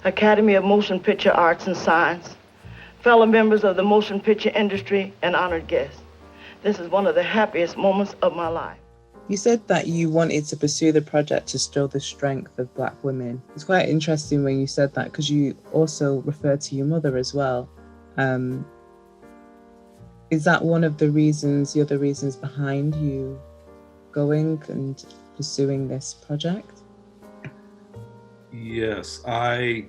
Academy of Motion Picture Arts and Science, fellow members of the motion picture industry, and honored guests. This is one of the happiest moments of my life. You said that you wanted to pursue the project to show the strength of Black women. It's quite interesting when you said that, because you also referred to your mother as well. Is that one of the other reasons behind you going and pursuing this project? Yes, I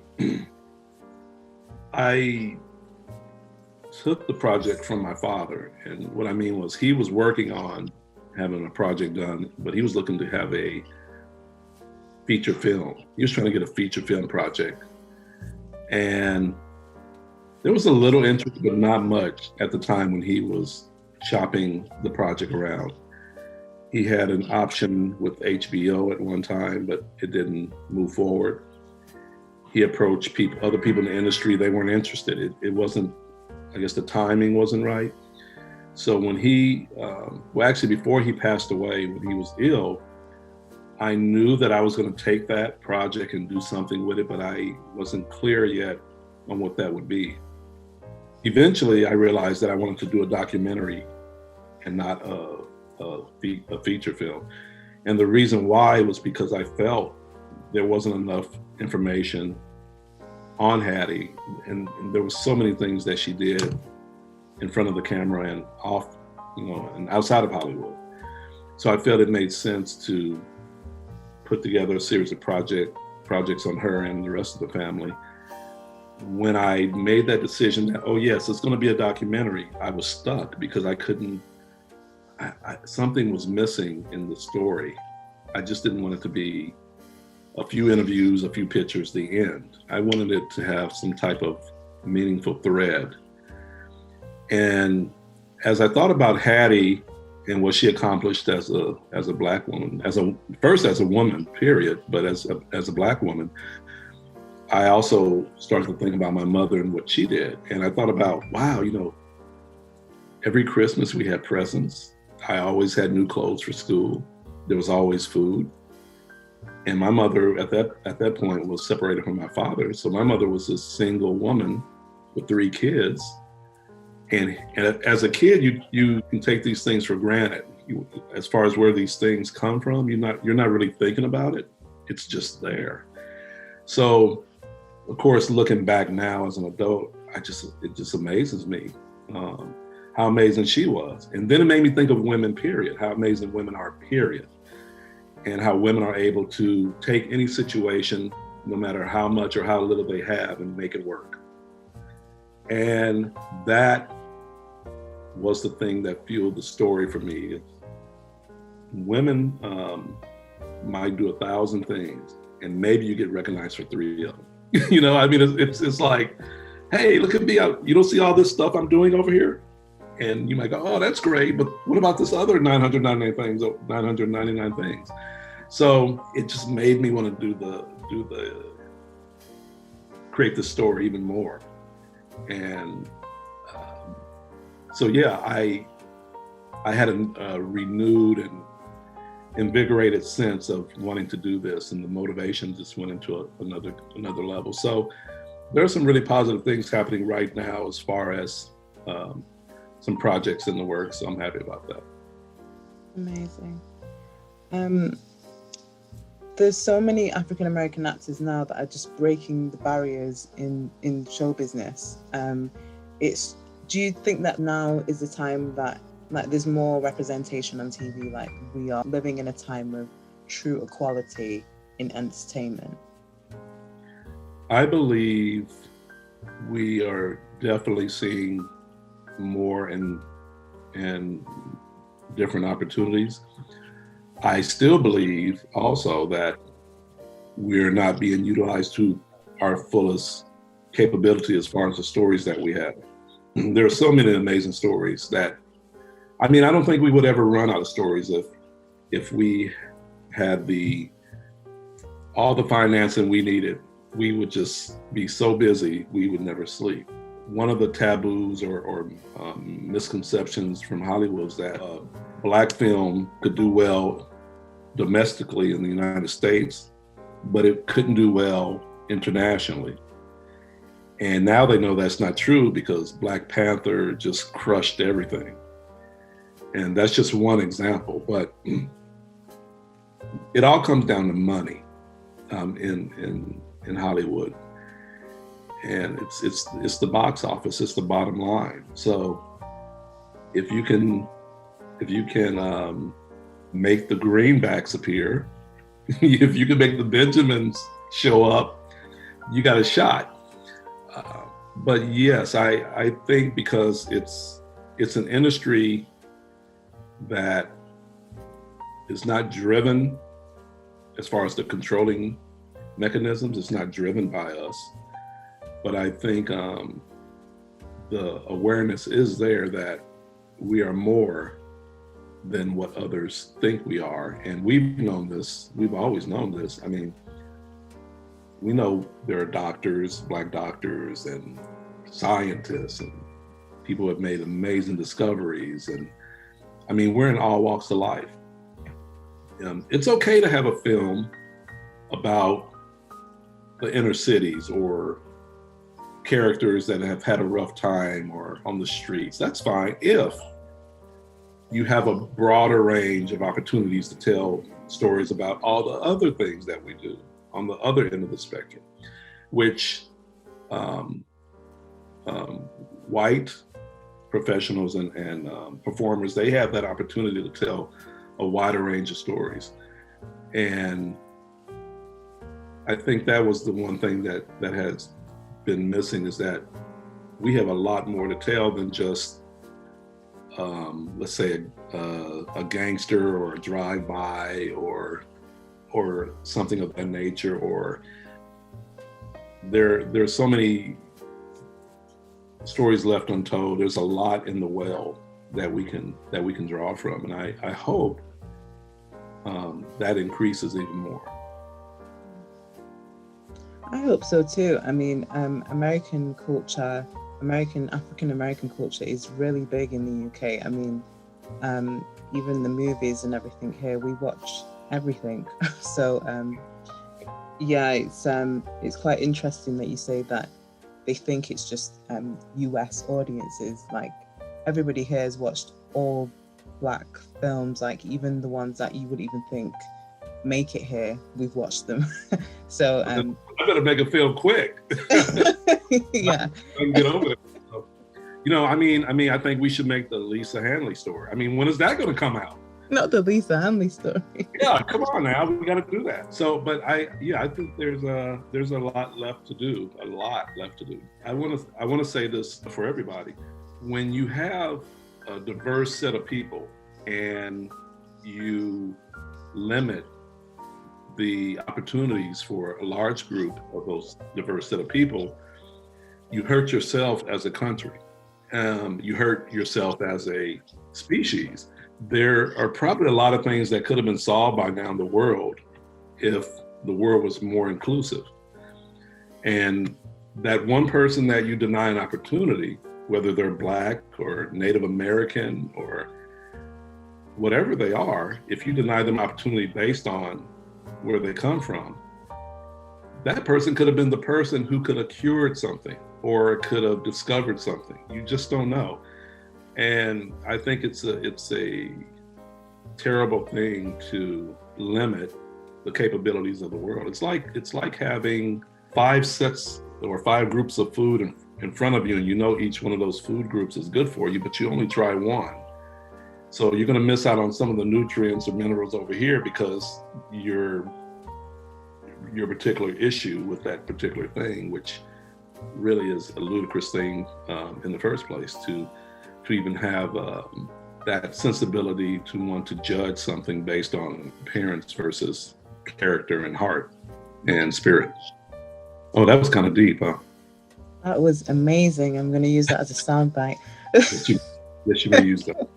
took the project from my father, and what I mean was he was working on having a project done, but he was looking to have a feature film. He was trying to get a feature film project, and there was a little interest, but not much at the time when he was shopping the project around. He had an option with HBO at one time, but it didn't move forward. He approached other people in the industry, they weren't interested. It wasn't, I guess the timing wasn't right. So when before he passed away, when he was ill, I knew that I was going to take that project and do something with it, but I wasn't clear yet on what that would be. Eventually, I realized that I wanted to do a documentary and not a feature film. And the reason why was because I felt there wasn't enough information on Hattie, and there was so many things that she did in front of the camera and off, and outside of Hollywood. So I felt it made sense to put together a series of projects on her and the rest of the family. When I made that decision that, oh yes, it's going to be a documentary, I was stuck because I couldn't, something was missing in the story. I just didn't want it to be a few interviews, a few pictures, the end. I wanted it to have some type of meaningful thread. And as I thought about Hattie and what she accomplished as a Black woman, first as a woman, period, but as a Black woman, I also started to think about my mother and what she did. And I thought about, wow, every Christmas we had presents. I always had new clothes for school. There was always food. And my mother at that point was separated from my father. So my mother was a single woman with 3 kids. And as a kid, you can take these things for granted. As far as where these things come from, you're not really thinking about it. It's just there. So, of course, looking back now as an adult, it just amazes me how amazing she was. And then it made me think of women, period, how amazing women are, period. And how women are able to take any situation, no matter how much or how little they have, and make it work. And that was the thing that fueled the story for me. Women might do 1,000 things, and maybe you get recognized for 3 of them. It's like, hey, look at me. You don't see all this stuff I'm doing over here? And you might go, oh, that's great, but what about this other 999 things? So it just made me want to create the story even more. And so yeah, I had a renewed and invigorated sense of wanting to do this, and the motivation just went into another level. So there are some really positive things happening right now as far as some projects in the works. So I'm happy about that. Amazing. There's so many African American actors now that are just breaking the barriers in show business. Do you think that now is the time that there's more representation on TV? Like, we are living in a time of true equality in entertainment? I believe we are definitely seeing more and different opportunities. I still believe also that we're not being utilized to our fullest capability as far as the stories that we have. There are so many amazing stories that, I don't think we would ever run out of stories if we had all the financing we needed. We would just be so busy, we would never sleep. One of the taboos or misconceptions from Hollywood was that Black film could do well domestically in the United States, but it couldn't do well internationally. And now they know that's not true because Black Panther just crushed everything. And that's just one example, but it all comes down to money in Hollywood. And it's the box office, it's the bottom line. So if you can make the greenbacks appear, if you can make the Benjamins show up, you got a shot. But yes, I think because it's an industry that is not driven, as far as the controlling mechanisms, it's not driven by us. But I think the awareness is there that we are more than what others think we are. And we've known this, we've always known this. I mean, we know there are doctors, Black doctors, and scientists, and people have made amazing discoveries. And I mean, we're in all walks of life. It's okay to have a film about the inner cities or characters that have had a rough time or on the streets. That's fine if you have a broader range of opportunities to tell stories about all the other things that we do on the other end of the spectrum, which white professionals and performers, they have that opportunity to tell a wider range of stories. And I think that was the one thing that has been missing, is that we have a lot more to tell than just let's say a gangster or a drive-by or something of that nature. Or there's so many stories left untold. There's a lot in the well that we can draw from, and I hope that increases even more. I hope so too. I mean, American African American culture is really big in the UK. I mean, even the movies and everything here, we watch everything. So yeah, it's quite interesting that you say that they think it's just US audiences. Like, everybody here has watched all Black films, like even the ones that you would even think make it here, we've watched them. So I better make a film quick. Yeah. I can get over it. So, I mean, I think we should make the Lisa Hanley story. I mean, when is that going to come out? Not the Lisa Hanley story. Yeah, come on now, we got to do that. So, but I think there's a lot left to do. A lot left to do. I want to say this for everybody: when you have a diverse set of people and you limit the opportunities for a large group of those diverse set of people, you hurt yourself as a country. You hurt yourself as a species. There are probably a lot of things that could have been solved by now in the world if the world was more inclusive. And that one person that you deny an opportunity, whether they're Black or Native American or whatever they are, if you deny them opportunity based on where they come from, that person could have been the person who could have cured something or could have discovered something. You just don't know. And I think it's a terrible thing to limit the capabilities of the world. It's like having 5 sets or 5 groups of food in front of you, and you know each one of those food groups is good for you, but you only try one. So you're going to miss out on some of the nutrients or minerals over here because your particular issue with that particular thing, which really is a ludicrous thing in the first place, to even have that sensibility to want to judge something based on appearance versus character and heart and spirit. Oh, that was kind of deep, huh? That was amazing. I'm going to use that as a soundbite. Yes, you may use that.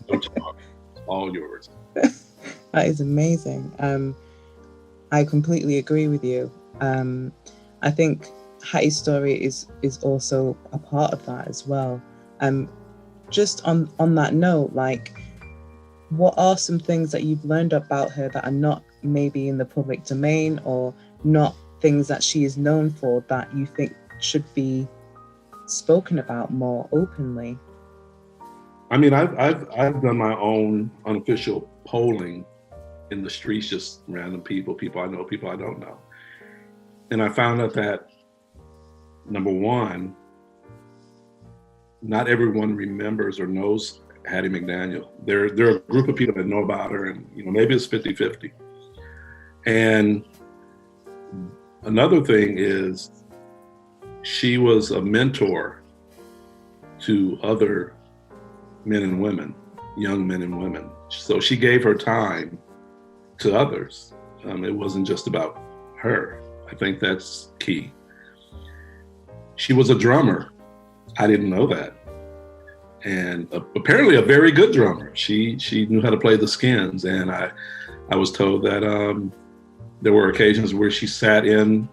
Don't talk. It's all yours. That is amazing. I completely agree with you. I think Hattie's story is also a part of that as well. Just on that note, like, what are some things that you've learned about her that are not maybe in the public domain or not things that she is known for that you think should be spoken about more openly? I mean, I've done my own unofficial polling in the streets, just random people I know, people I don't know. And I found out that, number one, not everyone remembers or knows Hattie McDaniel. There are a group of people that know about her, and maybe it's 50-50. And another thing is, she was a mentor to other men and women, young men and women. So she gave her time to others. It wasn't just about her. I think that's key. She was a drummer. I didn't know that. And apparently a very good drummer. She knew how to play the skins. And I was told that there were occasions where she sat in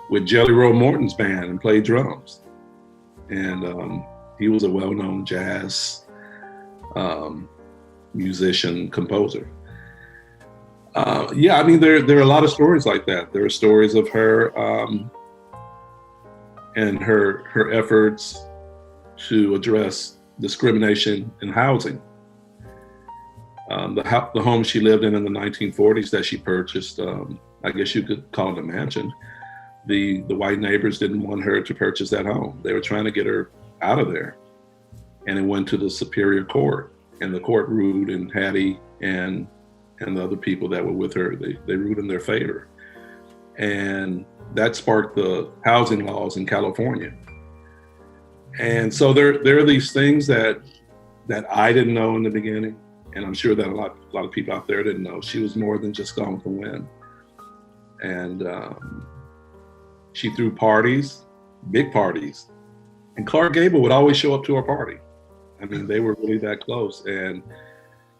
with Jelly Roll Morton's band and played drums. And he was a well-known jazz musician, composer. Yeah, I mean, there are a lot of stories like that. There are stories of her and her efforts to address discrimination in housing. The home she lived in the 1940s that she purchased, I guess you could call it a mansion. The white neighbors didn't want her to purchase that home. They were trying to get her out of there. And it went to the Superior Court, and the court ruled in Hattie and the other people that were with her, they ruled in their favor. And that sparked the housing laws in California. And so there are these things that I didn't know in the beginning, and I'm sure that a lot of people out there didn't know. She was more than just Gone with the Wind. And she threw parties, big parties, and Clark Gable would always show up to her party. I mean, they were really that close. And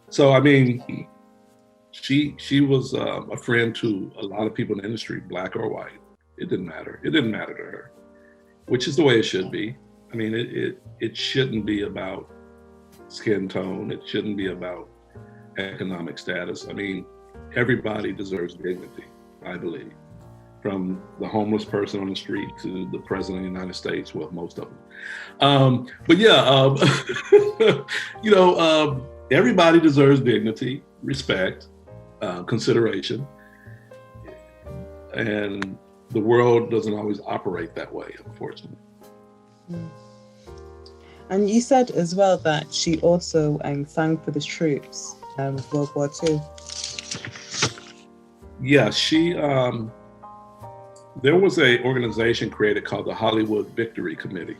so, I mean, she was a friend to a lot of people in the industry, black or white. It didn't matter. It didn't matter to her, which is the way it should be. I mean, it shouldn't be about skin tone. It shouldn't be about economic status. I mean, everybody deserves dignity, I believe, from the homeless person on the street to the president of the United States, well, most of them. But yeah, everybody deserves dignity, respect, consideration. And the world doesn't always operate that way, unfortunately. And you said as well that she also sang for the troops of World War II. Yeah, she, there was an organization created called the Hollywood Victory Committee.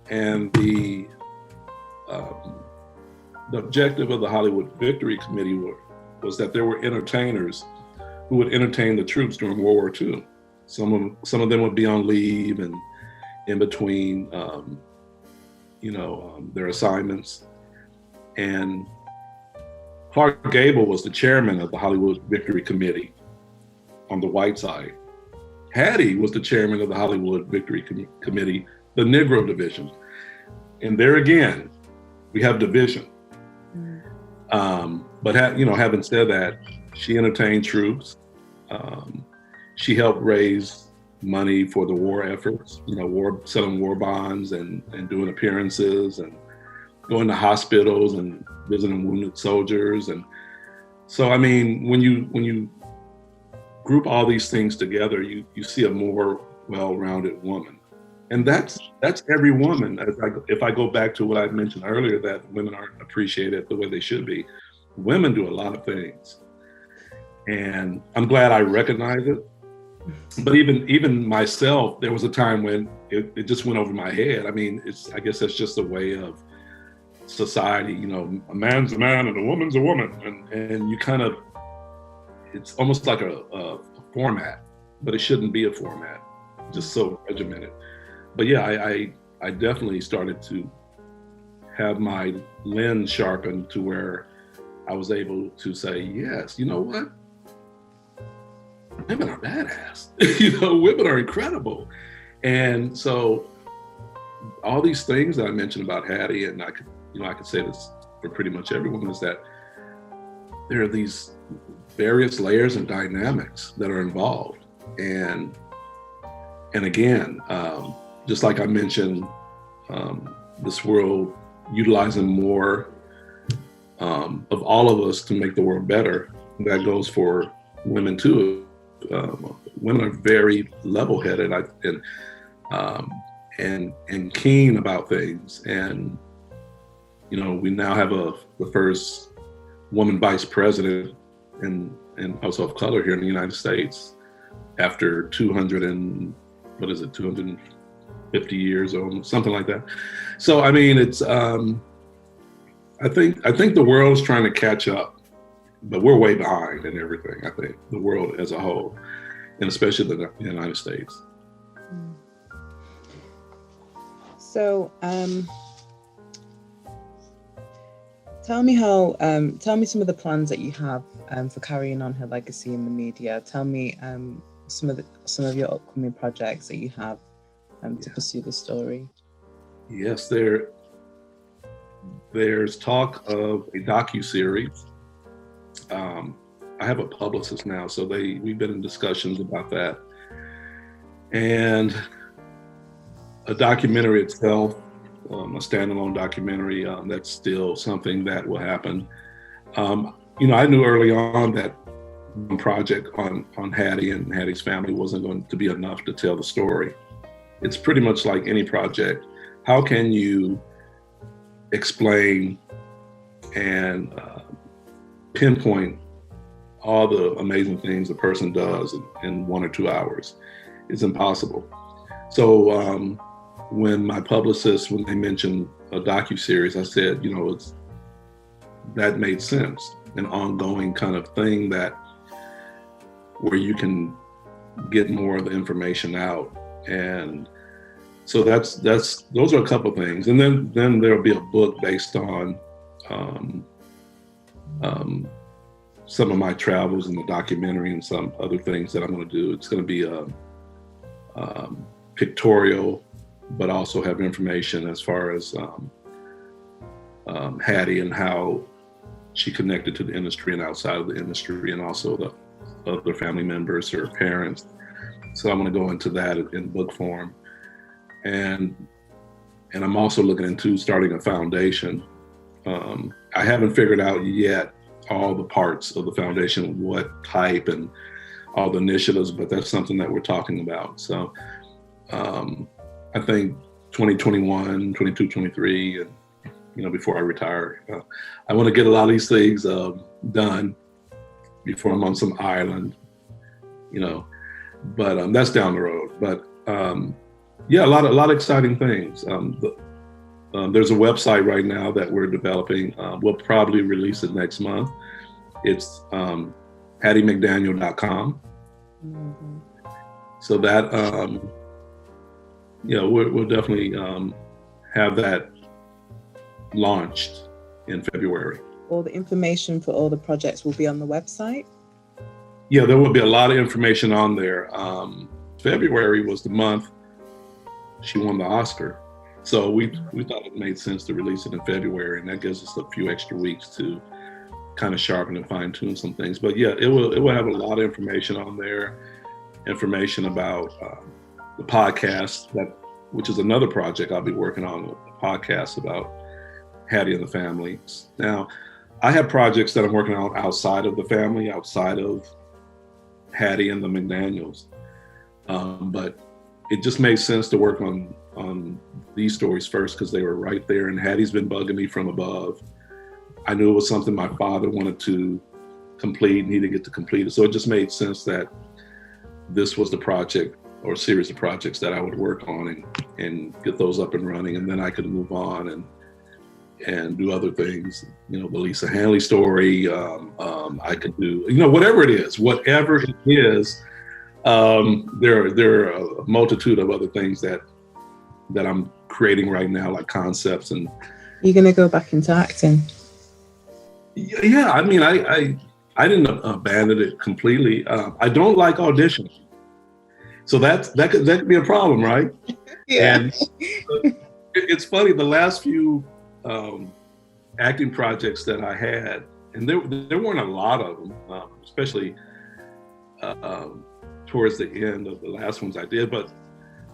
And the objective of the Hollywood Victory Committee was that there were entertainers who would entertain the troops during World War II. Some of them would be on leave and in between, their assignments. And Clark Gable was the chairman of the Hollywood Victory Committee on the white side. Hattie was the chairman of the Hollywood Victory Committee, the Negro division. And there again, we have division. But having said that, she entertained troops. She helped raise money for the war efforts, selling war bonds and doing appearances and going to hospitals and visiting wounded soldiers. And so, I mean, when you group all these things together, you see a more well-rounded woman. And that's every woman. If I go back to what I mentioned earlier, that women aren't appreciated the way they should be. Women do a lot of things. And I'm glad I recognize it. But even myself, there was a time when it just went over my head. I mean, I guess that's just a way of society. A man's a man and a woman's a woman. And you kind of, it's almost like a format, but it shouldn't be a format, just so regimented. But yeah, I definitely started to have my lens sharpened to where I was able to say, yes, you know what? Women are badass. Women are incredible. And so all these things that I mentioned about Hattie, and I could say this for pretty much everyone, is that there are these various layers and dynamics that are involved. And again, just like I mentioned, this world utilizing more of all of us to make the world better. That goes for women too. Women are very level-headed and keen about things. And we now have the first woman vice president and also of color here in the United States after 250 years or something like that. So I mean, it's I think the world is trying to catch up, but we're way behind in everything. I think the world as a whole, and especially the United States. So tell me some of the plans that you have for carrying on her legacy in the media. Tell me some of your upcoming projects that you have to pursue the story. Yes, there's talk of a docu-series. I have a publicist now, so we've been in discussions about that. And a documentary itself, a standalone documentary, that's still something that will happen. I knew early on that one project on Hattie and Hattie's family wasn't going to be enough to tell the story. It's pretty much like any project. How can you explain and pinpoint all the amazing things a person does in 1 or 2 hours? It's impossible. So when my publicist, when they mentioned a docuseries, I said, that made sense. An ongoing kind of thing where you can get more of the information out. And so those are a couple of things. And then there'll be a book based on some of my travels in the documentary and some other things that I'm going to do. It's going to be pictorial, but also have information as far as Hattie and how she connected to the industry and outside of the industry, and also the other family members, her parents. So I'm going to go into that in book form. And I'm also looking into starting a foundation. I haven't figured out yet all the parts of the foundation, what type and all the initiatives, but that's something that we're talking about. So I think 2021, 22, 23, and before I retire, I want to get a lot of these things done before I'm on some island, but that's down the road. But yeah, a lot of exciting things. There's a website right now that we're developing. We'll probably release it next month. It's HattieMcDaniel.com. Mm-hmm. So that we'll definitely have that launched in February. All the information for all the projects will be on the website? Yeah, there will be a lot of information on there. February was the month she won the Oscar. So we thought it made sense to release it in February, and that gives us a few extra weeks to kind of sharpen and fine tune some things. But yeah, it will have a lot of information on there, information about the podcast, which is another project I'll be working on, a podcast about Hattie and the family. Now, I have projects that I'm working on outside of the family, outside of Hattie and the McDaniels. But it just made sense to work on these stories first because they were right there, and Hattie's been bugging me from above. I knew it was something my father wanted to complete and he didn't get to complete it. So it just made sense that this was the project or series of projects that I would work on and get those up and running, and then I could move on and do other things. The Lisa Hanley story. I could do, whatever it is. There are a multitude of other things that I'm creating right now, like concepts. And you're gonna go back into acting? Yeah, I mean, I didn't abandon it completely. I don't like auditioning, so that could be a problem, right? Yeah. And it's funny. The last few acting projects that I had, and there weren't a lot of them, especially towards the end of the last ones I did, but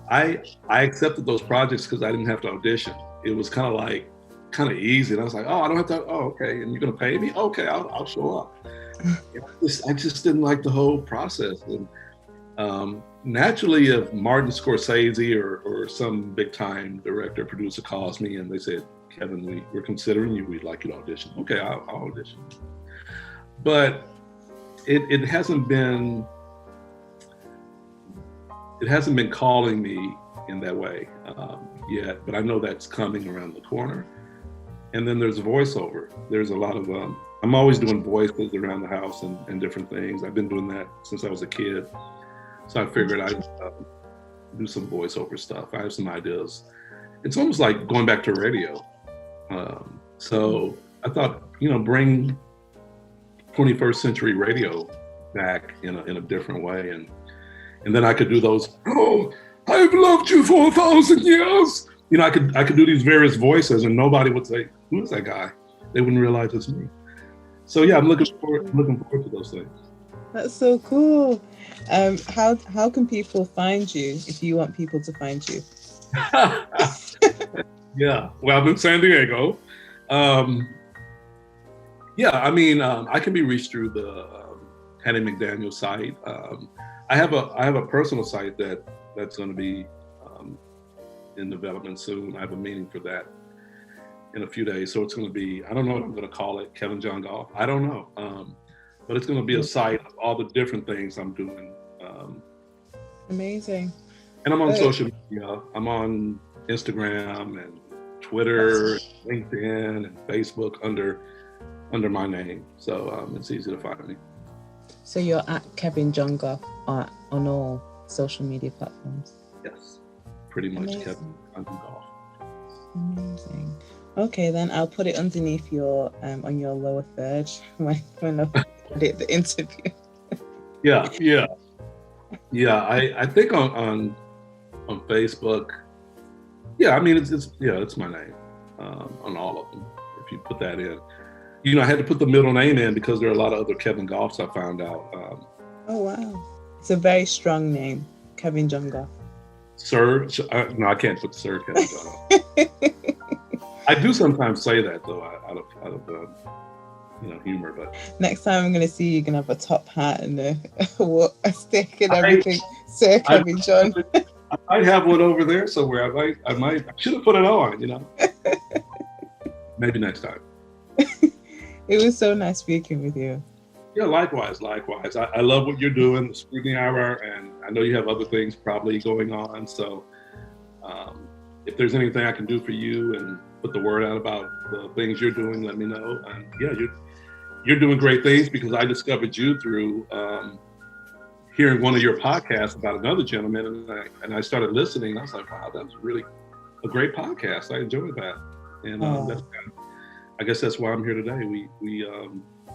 I accepted those projects because I didn't have to audition. It was kind of easy, and I was like, oh, I don't have to. Oh, okay, and you're gonna pay me? Okay, I'll show up. I just didn't like the whole process. And naturally, if Martin Scorsese or some big time director, producer calls me and they said, Kevin, we're considering you. We'd like you to audition. Okay, I'll audition. But it hasn't been calling me in that way yet, but I know that's coming around the corner. And then there's voiceover. There's a lot of, I'm always doing voices around the house and different things. I've been doing that since I was a kid. So I figured I'd do some voiceover stuff. I have some ideas. It's almost like going back to radio. So I thought, bring 21st century radio back in a different way. And then I could do those, oh, I've loved you for 1,000 years. I could do these various voices and nobody would say, who is that guy? They wouldn't realize it's me. So yeah, I'm looking forward to those things. That's so cool. How can people find you if you want people to find you? Yeah, well, I'm in San Diego. I can be reached through the Hattie Mcdaniel site. I have a personal site that's going to be in development soon. I have a meeting for that in a few days. So it's going to be, I don't know what I'm going to call it, Kevin J Goff. I don't know. But it's going to be a site of all the different things I'm doing. Amazing. And I'm on social media. I'm on Instagram and Twitter, LinkedIn, and Facebook under my name. So it's easy to find me. So you're at Kevin J Goff on all social media platforms? Yes, pretty much. Amazing. Kevin J Goff. Amazing. Okay, then I'll put it underneath your on your lower third when I edit the interview. Yeah. I think on Facebook. Yeah, I mean it's my name on all of them. If you put that in, I had to put the middle name in because there are a lot of other Kevin Goffs I found out. Oh wow, it's a very strong name, Kevin J Goff. Sir, no, I can't put Sir Kevin J Goff. I do sometimes say that though, out of humor. But next time I'm going to see you, you're going to have a top hat and a stick and everything. Sir Kevin J. I might have one over there somewhere. I should have put it on. Maybe next time. It was so nice speaking with you. Yeah, likewise. I love what you're doing, the Scrutiny Hour, and I know you have other things probably going on. So if there's anything I can do for you and put the word out about the things you're doing, let me know. And yeah, you're doing great things because I discovered you through hearing one of your podcasts about another gentleman, and I started listening. I was like, wow, that was really a great podcast. I enjoyed that, and I guess that's why I'm here today. We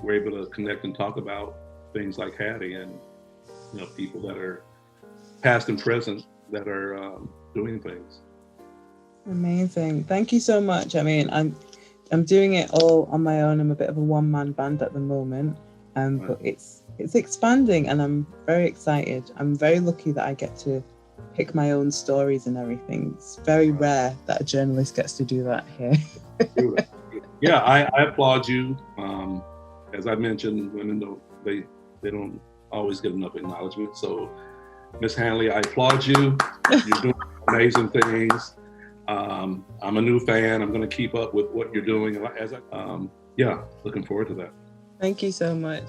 were able to connect and talk about things like Hattie and people that are past and present that are doing things. Amazing. Thank you so much. I mean, I'm doing it all on my own. I'm a bit of a one-man band at the moment, but it's expanding and I'm very excited. I'm very lucky that I get to pick my own stories and everything. It's very rare that a journalist gets to do that here. Yeah, I applaud you. As I mentioned, women they don't always get enough acknowledgement. So, Miss Hanley, I applaud you. You're doing amazing things. I'm a new fan. I'm going to keep up with what you're doing. Looking forward to that. Thank you so much.